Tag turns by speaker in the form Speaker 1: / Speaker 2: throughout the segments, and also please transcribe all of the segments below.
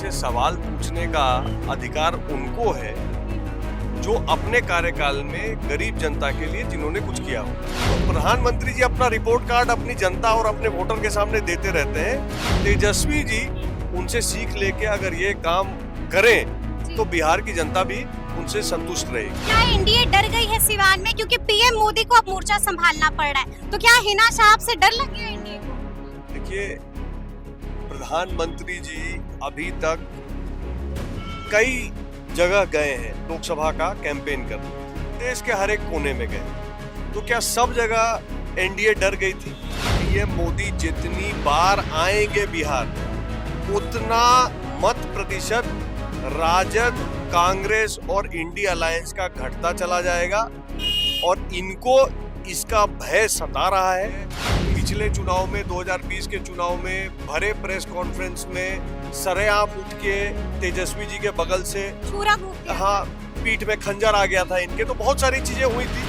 Speaker 1: से सवाल पूछने का अधिकार उनको है जो अपने कार्यकाल में गरीब जनता के लिए जिन्होंने कुछ किया हो। तो प्रधानमंत्री जी अपना रिपोर्ट कार्ड अपनी जनता और अपने वोटर के सामने देते रहते हैं। तेजस्वी जी उनसे सीख लेके अगर ये काम करें तो बिहार की जनता भी उनसे संतुष्ट रहेगी।
Speaker 2: क्या एनडीए डर गई है सिवान में, क्योंकि पीएम मोदी को अब मोर्चा संभालना पड़ रहा है, तो क्या हिना साहब से डर लग गया एनडीए को?
Speaker 1: देखिए, प्रधानमंत्री जी अभी तक कई जगह गए हैं लोकसभा का कैंपेन करने, देश के हर एक कोने में गए। तो क्या सब जगह एनडीए डर गई थी? पीएम मोदी जितनी बार आएंगे बिहार, उतना मत प्रतिशत राजद, कांग्रेस और इंडिया अलायंस का घटता चला जाएगा और इनको इसका भय सता रहा है। पिछले चुनाव में 2020 के चुनाव में भरे प्रेस कॉन्फ्रेंस में सरेआम उठ के तेजस्वी जी के बगल से हाँ पीठ में खंजर आ गया था इनके, तो बहुत सारी चीजें हुई थी।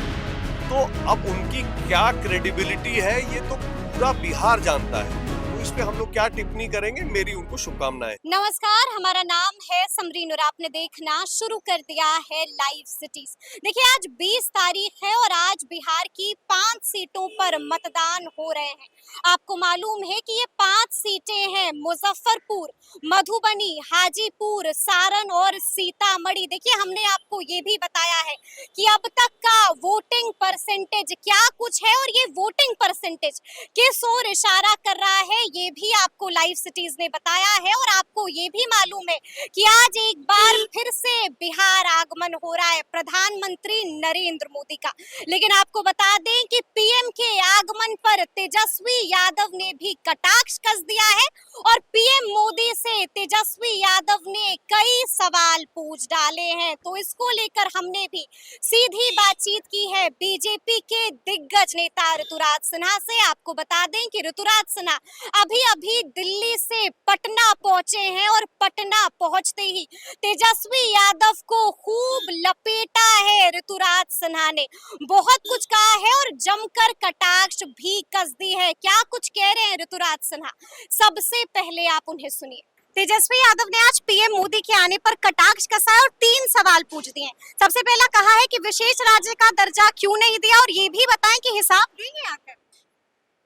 Speaker 1: तो अब उनकी क्या क्रेडिबिलिटी है ये तो पूरा बिहार जानता है। इस पे हम लोग क्या टिप्पणी करेंगे, मेरी उनको शुभकामनाएं।
Speaker 2: नमस्कार, हमारा नाम है समरीन और आपने देखना शुरू कर दिया है लाइव सिटीज। देखिए, आज 20 तारीख है और आज बिहार की 5 सीटों पर मतदान हो रहे हैं। आपको मालूम है कि ये 5 सीटें हैं मुजफ्फरपुर, मधुबनी, हाजीपुर, सारण और सीतामढ़ी। देखिए, हमने आपको ये भी बताया है कि अब तक का वोटिंग परसेंटेज क्या कुछ है और ये वोटिंग परसेंटेज किस ओर इशारा कर रहा है ये भी आपको लाइव सिटीज ने बताया है। और आपको ये भी मालूम है कि आज एक बार फिर से बिहार आगमन हो रहा है प्रधानमंत्री नरेंद्र मोदी का। लेकिन आपको बता दें कि पीएम के आगमन पर तेजस्वी यादव ने भी कटाक्ष कस दिया है और पीएम मोदी से तेजस्वी यादव ने कई सवाल पूछ डाले हैं। तो इसको लेकर हमने भी सीधी बातचीत की है बीजेपी के दिग्गज नेता ऋतुराज सिन्हा से। आपको बता दें कि ऋतुराज सिन्हा अभी अभी दिल्ली से पटना पहुंचे हैं और पटना पहुंचते ही तेजस्वी यादव को खूब लपेटा है ऋतुराज सिन्हा ने, बहुत कुछ कहा है और जमकर कटाक्ष भी कस दी है। क्या कुछ कह रहे हैं ऋतुराज सिन्हा, सबसे पहले आप उन्हें सुनिए। तेजस्वी यादव ने आज पीएम मोदी के आने पर कटाक्ष कसा है और 3 सवाल पूछ दिए हैं। सबसे पहला कहा है कि विशेष राज्य का दर्जा क्यों नहीं दिया और ये भी बताएं कि हिसाब देंगे आकर।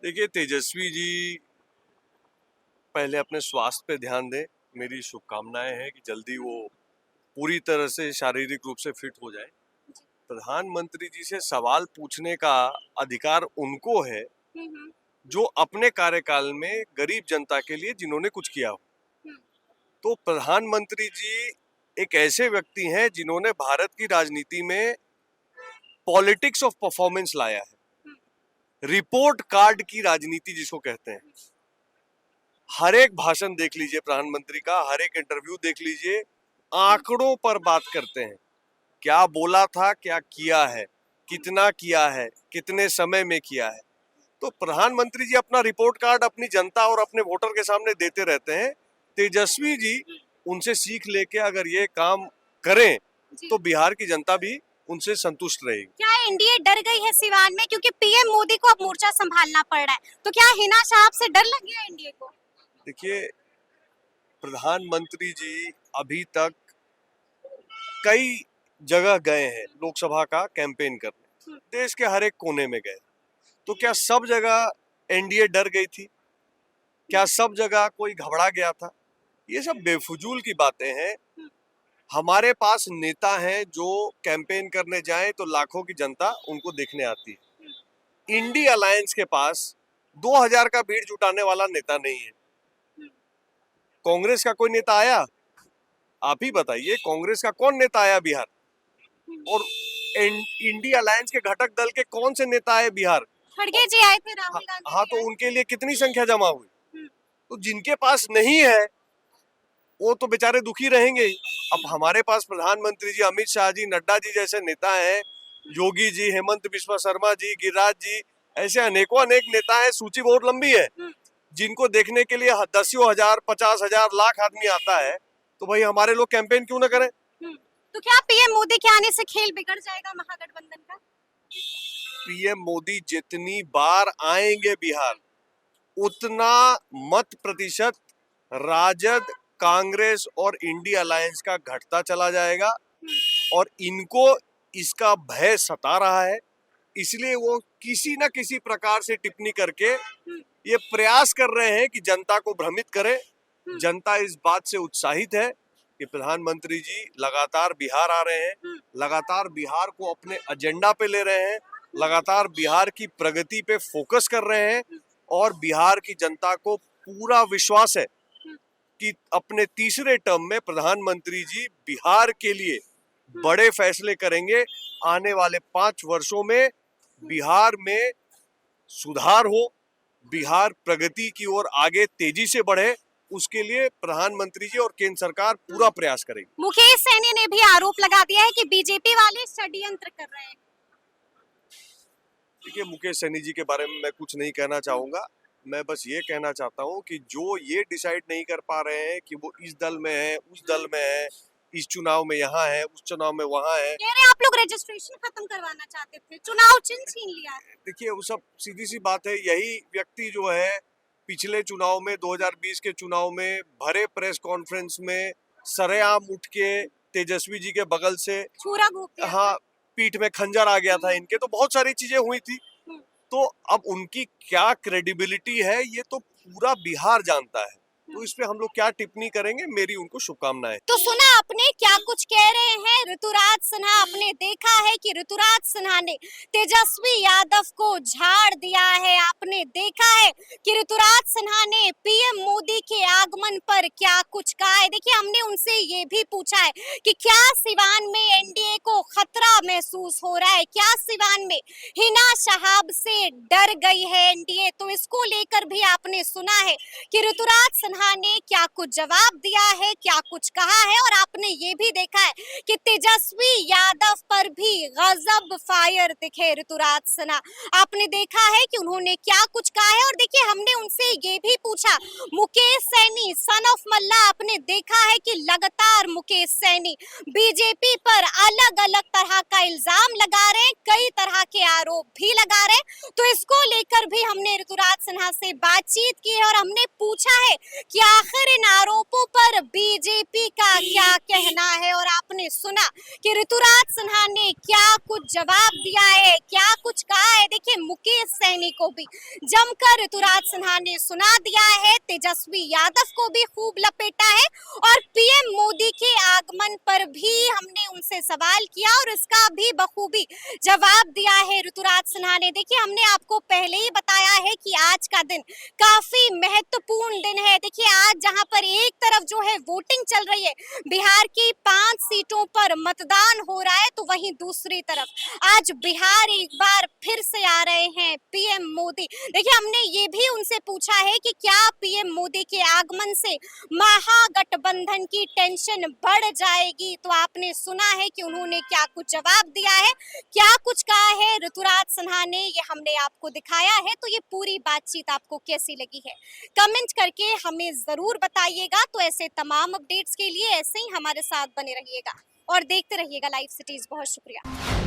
Speaker 1: देखिए, तेजस्वी जी पहले अपने स्वास्थ्य पे ध्यान दें। मेरी शुभकामनाएं हैं कि जल्दी वो पूरी तरह से शारीरिक रूप से फिट हो जाए। प्रधानमंत्री जी से सवाल पूछने का अधिकार उनको है जो अपने कार्यकाल में गरीब जनता के लिए जिन्होंने कुछ किया हो। तो प्रधानमंत्री जी एक ऐसे व्यक्ति हैं जिन्होंने भारत की राजनीति में पॉलिटिक्स ऑफ परफॉर्मेंस लाया है, रिपोर्ट कार्ड की राजनीति जिसको कहते हैं। हर एक भाषण देख लीजिए प्रधानमंत्री का, हर एक इंटरव्यू देख लीजिए, आंकड़ों पर बात करते हैं। क्या बोला था, क्या किया है, कितना किया है, कितने समय में किया है। तो प्रधानमंत्री जी अपना रिपोर्ट कार्ड अपनी जनता और अपने वोटर के सामने देते रहते हैं। तेजस्वी जी उनसे सीख लेके अगर ये काम करें तो बिहार की जनता भी उनसे संतुष्ट रहेगी।
Speaker 2: क्या एनडीए डर गई है सिवान में, क्योंकि पीएम मोदी को अब मोर्चा संभालना पड़ रहा है, तो क्या हिना साहब से डर लग गया एनडीए को?
Speaker 1: देखिए, प्रधानमंत्री जी अभी तक कई जगह गए हैं लोकसभा का कैंपेन करने, देश के हर एक कोने में गए। तो क्या सब जगह एनडीए डर गई थी? क्या सब जगह कोई घबरा गया था? ये सब बेफुजूल की बातें हैं। हमारे पास नेता हैं जो कैंपेन करने जाएं तो लाखों की जनता उनको देखने आती है। इंडिया अलायंस के पास 2000 का भीड़ जुटाने वाला नेता नहीं है। कांग्रेस का कोई नेता आया? आप ही बताइए, कांग्रेस का कौन नेता आया बिहार? और इंडिया अलायंस के घटक दल के कौन से नेता आए बिहार?
Speaker 2: खड़गे जी आए थे, राहुल गांधी।
Speaker 1: हाँ, तो उनके लिए कितनी संख्या जमा हुई? तो जिनके पास नहीं है वो तो बेचारे दुखी रहेंगे। अब हमारे पास प्रधानमंत्री जी, अमित शाह जी, नड्डा जी जैसे नेता हैं, योगी जी, हेमंत बिस्वा शर्मा जी, गिरिराज जी, ऐसे अनेकों अनेक नेता हैं। सूची बहुत लंबी है जिनको देखने के लिए 10 हजार, 50,000, लाख आदमी आता है। तो भाई हमारे लोग कैंपेन क्यों ना करें?
Speaker 2: तो क्या पीएम मोदी के आने से खेल बिगड़ जाएगा महागठबंधन का?
Speaker 1: पीएम मोदी जितनी बार आएंगे बिहार, उतना मत प्रतिशत राजद, कांग्रेस और इंडिया अलायंस का घटता चला जाएगा और इनको इसका भय सता रहा है, इसलिए वो किसी न किसी प्रकार से टिप्पणी करके ये प्रयास कर रहे हैं कि जनता को भ्रमित करें। जनता इस बात से उत्साहित है कि प्रधानमंत्री जी लगातार बिहार आ रहे हैं, लगातार बिहार को अपने एजेंडा पे ले रहे हैं, लगातार बिहार की प्रगति पे फोकस कर रहे हैं और बिहार की जनता को पूरा विश्वास है कि अपने तीसरे टर्म में प्रधानमंत्री जी बिहार के लिए बड़े फैसले करेंगे। आने वाले 5 वर्षों में बिहार में सुधार हो, बिहार प्रगति की ओर आगे तेजी से बढ़े, उसके लिए प्रधानमंत्री जी और केंद्र सरकार पूरा प्रयास करेगी।
Speaker 2: मुकेश सैनी ने भी आरोप लगा दिया है कि बीजेपी वाले षड्यंत्र कर रहे हैं।
Speaker 1: देखिए, मुकेश सैनी जी के बारे में मैं कुछ नहीं कहना चाहूंगा। मैं बस ये कहना चाहता हूँ कि जो ये डिसाइड नहीं कर पा रहे हैं कि वो इस दल में है, उस दल में है, इस चुनाव में यहाँ है, उस चुनाव में वहाँ है।
Speaker 2: कह रहे हैं आप लोग रजिस्ट्रेशन खत्म करवाना चाहते थे, चुनाव चिन्ह छीन लिया है।
Speaker 1: देखिए, वो सब सीधी सी बात है। यही व्यक्ति जो है पिछले चुनाव में 2020 के चुनाव में भरे प्रेस कॉन्फ्रेंस में सरेआम उठ के तेजस्वी जी के बगल से
Speaker 2: छुरा घोंप दिया।
Speaker 1: हाँ, पीठ में खंजर आ गया था इनके, तो बहुत सारी चीजें हुई थी। तो अब उनकी क्या क्रेडिबिलिटी है ये तो पूरा बिहार जानता है, तो इस पे हम लोग क्या टिप्पणी करेंगे। मेरी उनको शुभकामनाएं।
Speaker 2: तो सुना आपने क्या कुछ कह रहे हैं ऋतुराज सिन्हा। आपने देखा है कि ऋतुराज सिन्हा ने तेजस्वी यादव को झाड़ दिया है। आपने देखा है कि ऋतुराज सिन्हा ने पीएम मोदी के आगमन पर क्या कुछ कहा है। देखिए, हमने उनसे ये भी पूछा है कि क्या सिवान में एनडीए को खतरा महसूस हो रहा है, क्या सिवान में हिना शहाब से डर गई है एनडीए। तो इसको लेकर भी आपने सुना है कि ऋतुराज सिन्हा ने क्या कुछ जवाब दिया है, क्या कुछ कहा है। और आपने ये भी देखा है कि तेजस्वी यादव पर भी गजब फायर दिखे ऋतुराज सिन्हा। आपने देखा है कि उन्होंने क्या कुछ कहा है। और देखिए, हमने उनसे ये भी पूछा, मुकेश सैनी सन ऑफ मल्ला, आपने देखा है कि लगातार मुकेश सैनी बीजेपी पर अलग अलग तरह का इल्जाम लगा रहे हैं, कई तरह के आरोप भी लगा रहे हैं। तो इसको लेकर भी हमने ऋतुराज सिन्हा से बातचीत की है और हमने पूछा है कि आखिर इन आरोपों पर बीजेपी का क्या कहना है। और आपने सुना कि ऋतुराज सिन्हा ने क्या कुछ जवाब दिया है, क्या कुछ कहा है। देखिए, मुकेश सैनी को भी जमकर ऋतुराज सिन्हा ने सुना दिया है, तेजस्वी यादव को भी खूब लपेटा है और पीएम मोदी के आगमन पर भी हमने उनसे सवाल किया और इसका भी बखूबी जवाब दिया है ऋतुराज सिन्हा ने। देखिए, हमने आपको पहले ही बताया है कि आज का दिन काफी महत्वपूर्ण दिन है। देखिए, आज जहां पर एक तरफ जो है वोटिंग चल रही है, बिहार की 5 सीटों पर मतदान हो रहा है, तो वहीं दूसरी तरफ आज बिहार एक बार फिर से आ रहे हैं पीएम मोदी। देखिए, हमने ये भी उनसे पूछा है कि क्या पीएम मोदी के आगमन से महागठबंधन की टेंशन बढ़ जाएगी। तो आपने सुना है कि उन्होंने क्या कुछ जवाब दिया है, क्या कुछ कहा है ऋतुराज सिन्हा ने, ये हमने आपको दिखाया है। तो ये पूरी बातचीत आपको कैसी लगी है, कमेंट करके हमें जरूर बताइएगा। तो ऐसे तमाम अपडेट्स के लिए ऐसे ही हमारे साथ बने रहिएगा और देखते रहिएगा लाइव सिटीज। बहुत शुक्रिया।